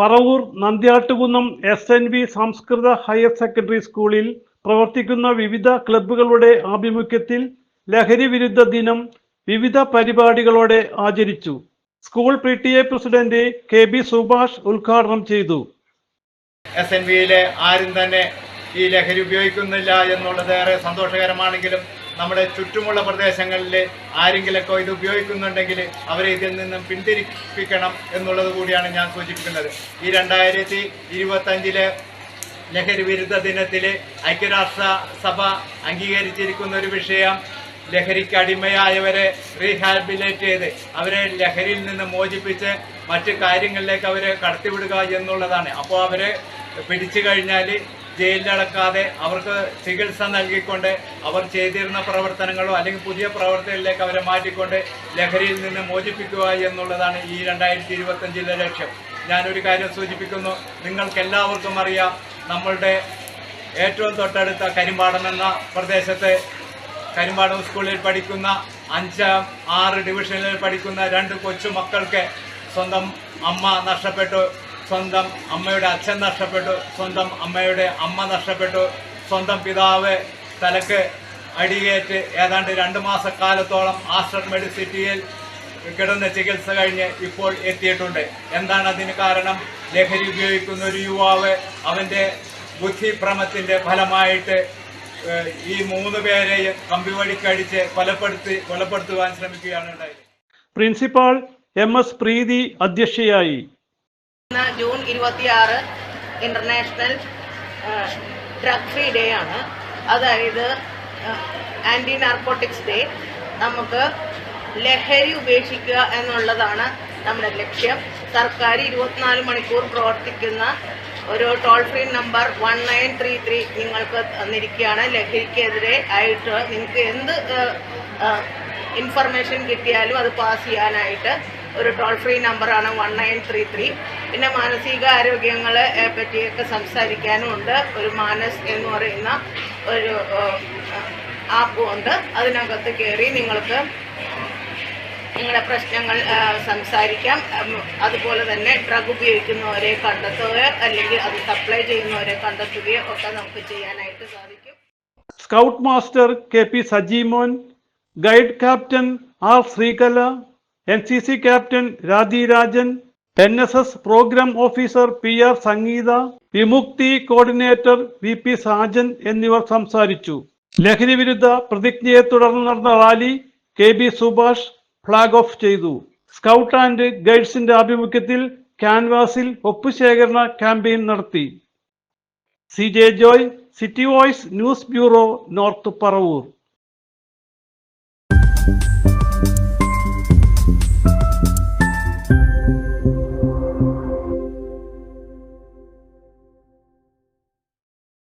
Paravur Nandyattukunnam SNV സംസ്കൃത higher secondary സ്കൂളിൽ പ്രവർത്തിക്കുന്ന വിവിധ ക്ലബ്ബുകളുടെ ആഭിമുഖ്യത്തിൽ ലഹരി വിരുദ്ധ ദിനം വിവിധ പരിപാടികളോടെ ആചരിച്ചു. School PTA president KB Subhash ഉദ്ഘാടനം ചെയ്തു. SNVയിലെ ആരും തന്നെ ഈ ലഹരി ഉപയോഗിക്കുന്നില്ല എന്നുള്ളത് ഏറെ സന്തോഷകരമാണെങ്കിലും നമ്മുടെ ചുറ്റുമുള്ള പ്രദേശങ്ങളിൽ ആരെങ്കിലൊക്കെ ഇത് ഉപയോഗിക്കുന്നുണ്ടെങ്കിൽ അവരെ ഇതിൽ നിന്നും പിന്തിരിപ്പിക്കണം എന്നുള്ളത് കൂടിയാണ് ഞാൻ സൂചിപ്പിക്കുന്നത്. ഈ 2025 ലഹരി വിരുദ്ധ ദിനത്തിൽ ഐക്യരാഷ്ട്ര സഭ അംഗീകരിച്ചിരിക്കുന്ന ഒരു വിഷയം ലഹരിക്ക് അടിമയായവരെ റീഹാബിലേറ്റ് ചെയ്ത് അവരെ ലഹരിയിൽ നിന്ന് മോചിപ്പിച്ച് മറ്റ് കാര്യങ്ങളിലേക്ക് അവരെ കടത്തിവിടുക എന്നുള്ളതാണ്. അപ്പോൾ അവരെ പിടിച്ചു കഴിഞ്ഞാൽ ജയിലിലടക്കാതെ അവർക്ക് ചികിത്സ നൽകിക്കൊണ്ട് അവർ ചെയ്തിരുന്ന പ്രവർത്തനങ്ങളോ അല്ലെങ്കിൽ പുതിയ പ്രവർത്തനങ്ങളിലേക്ക് അവരെ മാറ്റിക്കൊണ്ട് ലഹരിയിൽ നിന്ന് മോചിപ്പിക്കുക എന്നുള്ളതാണ് ഈ 2025 ലക്ഷ്യം. ഞാനൊരു കാര്യം സൂചിപ്പിക്കുന്നു. നിങ്ങൾക്കെല്ലാവർക്കും അറിയാം, നമ്മളുടെ ഏറ്റവും തൊട്ടടുത്ത കരിമ്പാടം എന്ന പ്രദേശത്തെ കരിമ്പാടം സ്കൂളിൽ പഠിക്കുന്ന 5-6 ഡിവിഷനിൽ പഠിക്കുന്ന 2 കൊച്ചുമക്കൾക്ക് സ്വന്തം അമ്മ നഷ്ടപ്പെട്ടു, സ്വന്തം അമ്മയുടെ അച്ഛൻ നഷ്ടപ്പെട്ടു, സ്വന്തം അമ്മയുടെ അമ്മ നഷ്ടപ്പെട്ടു, സ്വന്തം പിതാവ് തലക്ക് അടിയേറ്റ് ഏതാണ്ട് 2 മാസക്കാലത്തോളം ആസ്റ്റർ മെഡിസിറ്റിയിൽ കിടന്ന ചികിത്സ കഴിഞ്ഞ് ഇപ്പോൾ എത്തിയിട്ടുണ്ട്. എന്താണ് അതിന് കാരണം? ലഹരി ഉപയോഗിക്കുന്ന ഒരു യുവാവ് അവൻ്റെ ബുദ്ധിഭ്രമത്തിൻ്റെ ഫലമായിട്ട് ഈ 3 പേരെയും കമ്പി വടിക്കടിച്ച് കൊലപ്പെടുത്തുവാൻ ശ്രമിക്കുകയാണ് ഉണ്ടായത്. പ്രിൻസിപ്പാൾ MS പ്രീതി അധ്യക്ഷയായി. June 26 international drug free day ആണ്. അതായത് ആൻറ്റി നാർക്കോട്ടിക്സ് ഡേ. നമുക്ക് ലഹരി ഉപേക്ഷിക്കുക എന്നുള്ളതാണ് നമ്മുടെ ലക്ഷ്യം. സർക്കാർ 24 മണിക്കൂർ പ്രവർത്തിക്കുന്ന ഒരു ടോൾ ഫ്രീ നമ്പർ 1933 നിങ്ങൾക്ക് തന്നിരിക്കുകയാണ്. ലഹരിക്കെതിരെ ആയിട്ട് നിങ്ങൾക്ക് എന്ത് ഇൻഫർമേഷൻ കിട്ടിയാലും അത് പാസ് ചെയ്യാനായിട്ട് ഒരു ടോൾ ഫ്രീ നമ്പറാണ് 1933. പിന്നെ മാനസികാരോഗ്യങ്ങളെ പറ്റിയൊക്കെ സംസാരിക്കാനും ഉണ്ട്. ഒരു മാനസ് എന്ന് പറയുന്ന ഒരു ആപ്പും ഉണ്ട്. അതിനകത്ത് കയറി നിങ്ങൾക്ക് നിങ്ങളുടെ പ്രശ്നങ്ങൾ സംസാരിക്കാം. അതുപോലെ തന്നെ ഡ്രഗ് ഉപയോഗിക്കുന്നവരെ കണ്ടെത്തുകയോ അല്ലെങ്കിൽ അത് സപ്ലൈ ചെയ്യുന്നവരെ കണ്ടെത്തുകയോ ഒക്കെ നമുക്ക് ചെയ്യാനായിട്ട് സാധിക്കും. Scout master KP Sajimon, guide captain R Sreekala, NCC captain Rajan, NSS program officer PR Sangeetha, Vimukthi coordinator VP Sajan എന്നിവർ സംസാരിച്ചു. ലഹരി വിരുദ്ധ പ്രതിജ്ഞയെ തുടർന്ന് നടന്ന rally KB Subhash flag off ചെയ്തു. സ്കൗട്ട് ആൻഡ് ഗൈഡ്സിന്റെ ആഭിമുഖ്യത്തിൽ ക്യാൻവാസിൽ ഒപ്പുശേഖരണ ക്യാമ്പയിൻ നടത്തി. CJ Joy, city voice news bureau, north Paravur.